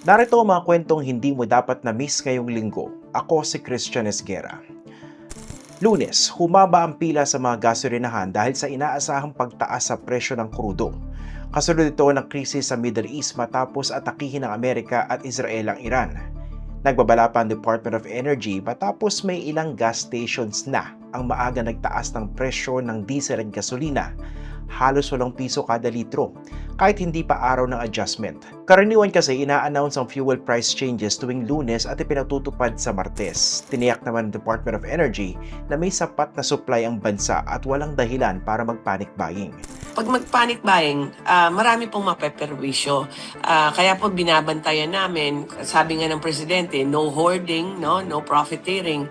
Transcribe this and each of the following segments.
Narito ang mga kwentong hindi mo dapat na-miss ngayong linggo. Ako si Christian Esguera. Lunes, humaba ang pila sa mga gasolinahan dahil sa inaasahang pagtaas sa presyo ng krudo. Kasunod ito ng krisis sa Middle East matapos atakihin ng Amerika at Israel ang Iran. Nagbabala pa ang Department of Energy matapos may ilang gas stations na ang maaga nagtaas ng presyo ng diesel at gasolina. Halos ₱8 kada litro, kahit hindi pa araw ng adjustment. Karaniwan kasi ina-announce ang fuel price changes tuwing Lunes at ipinatutupad sa Martes. Tiniyak naman ng Department of Energy na may sapat na supply ang bansa at walang dahilan para mag-panic buying. Pag mag-panic buying, marami pong mapeperwisyo. Kaya po binabantayan namin, sabi nga ng Presidente, no hoarding, no profiteering.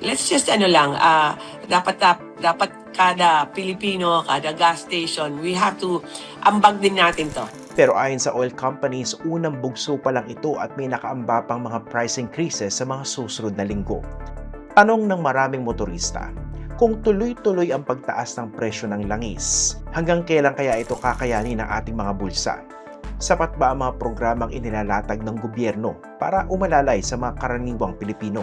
Let's just dapat kada Pilipino, kada gas station, we have to ambag din natin to. Pero ayon sa oil companies, unang bugso pa lang ito at may nakaamba pang mga price increases sa mga susunod na linggo. Tanong ng maraming motorista, kung tuloy-tuloy ang pagtaas ng presyo ng langis, hanggang kailan kaya ito kakayanin ng ating mga bulsa? Sapat ba ang mga programang inilalatag ng gobyerno para umalalay sa mga karaniwang Pilipino?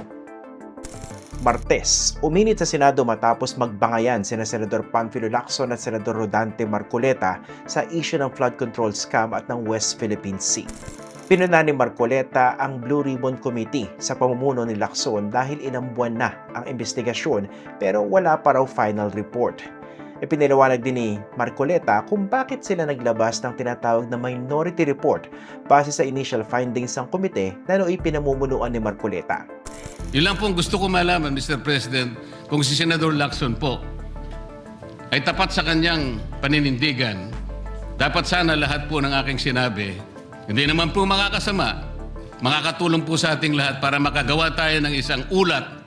Martes, uminit sa Senado matapos magbangayan sina Senador Panfilo Lacson at Senador Rodante Marcoleta sa issue ng flood control scam at ng West Philippine Sea. Pinuna ni Marcoleta ang Blue Ribbon Committee sa pamumuno ni Lacson dahil ilang buwan na ang investigasyon pero wala pa raw final report. Ipinaliwanag din ni Marcoleta kung bakit sila naglabas ng tinatawag na minority report base sa initial findings ng komite na nooy pinamumunuan ni Marcoleta. Yun lang pong gusto ko malaman, Mr. President, kung si Senador Lacson po ay tapat sa kanyang paninindigan. Dapat sana lahat po ng aking sinabi, hindi naman po makakasama, makakatulong po sa ating lahat para makagawa tayo ng isang ulat.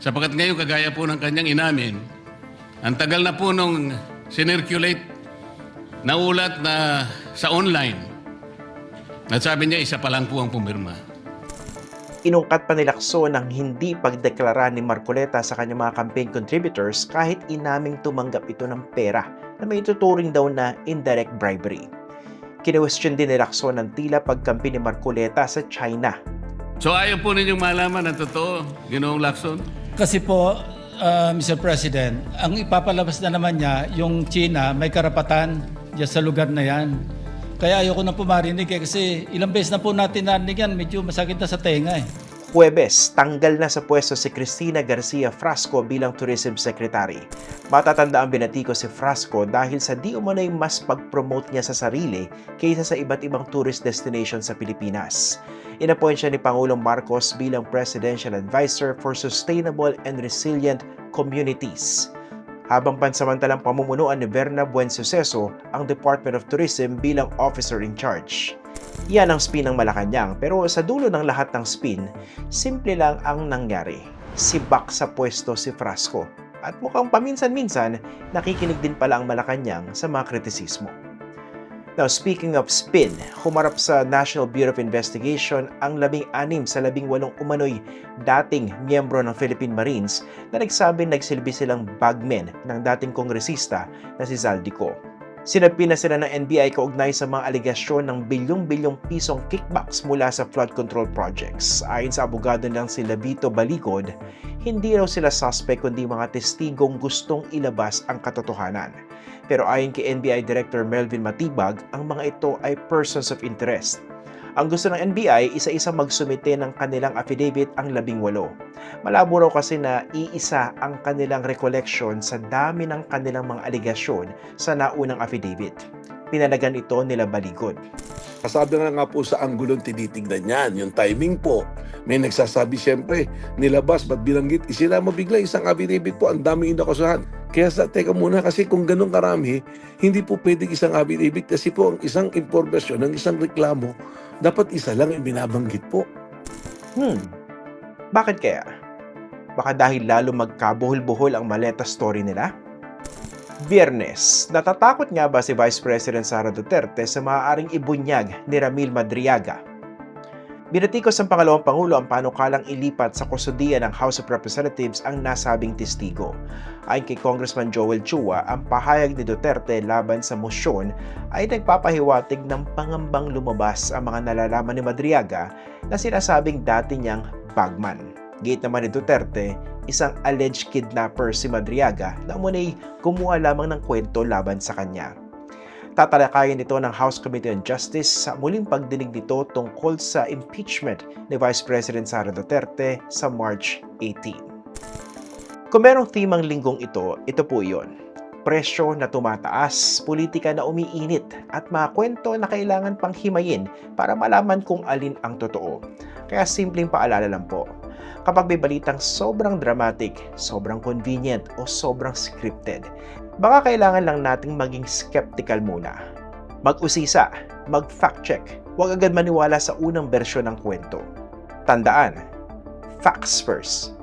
Sapagkat ngayon, kagaya po ng kanyang inamin, ang tagal na po nung sinirculate na ulat na sa online. At sabi niya, isa pa lang po ang pumirma. Inungkat pa ni Lacson ang hindi pagdeklara ni Marcoleta sa kanyang mga campaign contributors kahit inaming tumanggap ito ng pera na may tuturing daw na indirect bribery. Kinwestiyon din ni Lacson ang tila pagkampi ni Marcoleta sa China. So ayaw po ninyong malaman ang totoo, Ginoong Lacson? Kasi po, Mr. President, ang ipapalabas na naman niya, yung China, may karapatan dyan sa lugar na yan. Kaya ayoko na po marinig kasi ilang beses na po natin narinig yan, medyo masakit na sa tenga eh. Huwebes, tanggal na sa pwesto si Cristina Garcia Frasco bilang Tourism Secretary. Matatanda ang binatiko si Frasco dahil sa di umano'y mas pag-promote niya sa sarili kaysa sa iba't ibang tourist destination sa Pilipinas. Inappoint siya ni Pangulong Marcos bilang Presidential Advisor for Sustainable and Resilient Communities. Habang pansamantalang pamumunuan ni Berna Buensuceso ang Department of Tourism bilang Officer in Charge. Yan ang spin ng Malacanang pero sa dulo ng lahat ng spin, simple lang ang nangyari. Sibak sa pwesto si Frasco at mukhang paminsan-minsan nakikinig din pala ang Malacanang sa mga kritisismo. Now, speaking of spin, humarap sa National Bureau of Investigation ang 16 sa 18 umano'y dating miyembro ng Philippine Marines na nagsabing nagsilbi silang bagmen ng dating kongresista na si Zaldico. Sinabi na sila ng NBI kaugnay sa mga aligasyon ng bilyong-bilyong pisong kickbacks mula sa flood control projects. Ayon sa abogado ng si Labito Balicod, hindi raw sila suspect kundi mga testigong gustong ilabas ang katotohanan. Pero ayon kay NBI Director Melvin Matibag, ang mga ito ay persons of interest. Ang gusto ng NBI, isa-isa magsumite ng kanilang affidavit ang 18. Malabo raw kasi na iisa ang kanilang recollection sa dami ng kanilang mga aligasyon sa naunang affidavit. Pinalagan ito nila Baligod. Kasabi nga po sa anggulong tinitignan yan, yung timing po. May nagsasabi siyempre, nilabas, ba't binanggit? Isinama bigla isang affidavit po, ang daming inakasuhan. Kaya teka muna kasi kung ganun karami, hindi po pwedeng isang affidavit kasi po ang isang impormasyon, ang isang reklamo, dapat isa lang yung binabanggit po. Bakit kaya? Baka dahil lalo magkabuhol-buhol ang maleta story nila? Biyernes, natatakot nga ba si Vice President Sara Duterte sa maaaring ibunyag ni Ramil Madriaga? Binatikos ng pangalawang Pangulo ang panukalang ilipat sa kustudiya ng House of Representatives ang nasabing testigo. Ayon kay Congressman Joel Chua, ang pahayag ni Duterte laban sa mosyon ay nagpapahiwatig ng pangambang lumabas ang mga nalalaman ni Madriaga na sinasabing dati niyang bagman. Gate naman ni Duterte, isang alleged kidnapper si Madriaga na umunay kumuha lamang ng kwento laban sa kanya. Tatalakayin ito ng House Committee on Justice sa muling pagdinig nito tungkol sa impeachment ni Vice President Sara Duterte sa March 18. Kung merong themang linggong ito po iyon. Presyo na tumataas, politika na umiinit, at mga kwento na kailangan pang himayin para malaman kung alin ang totoo. Kaya simpleng paalala lang po. Kapag may balitang sobrang dramatic, sobrang convenient, o sobrang scripted, baka kailangan lang nating maging skeptical muna. Mag-usisa, mag-fact check, huwag agad maniwala sa unang bersyon ng kwento. Tandaan, facts first.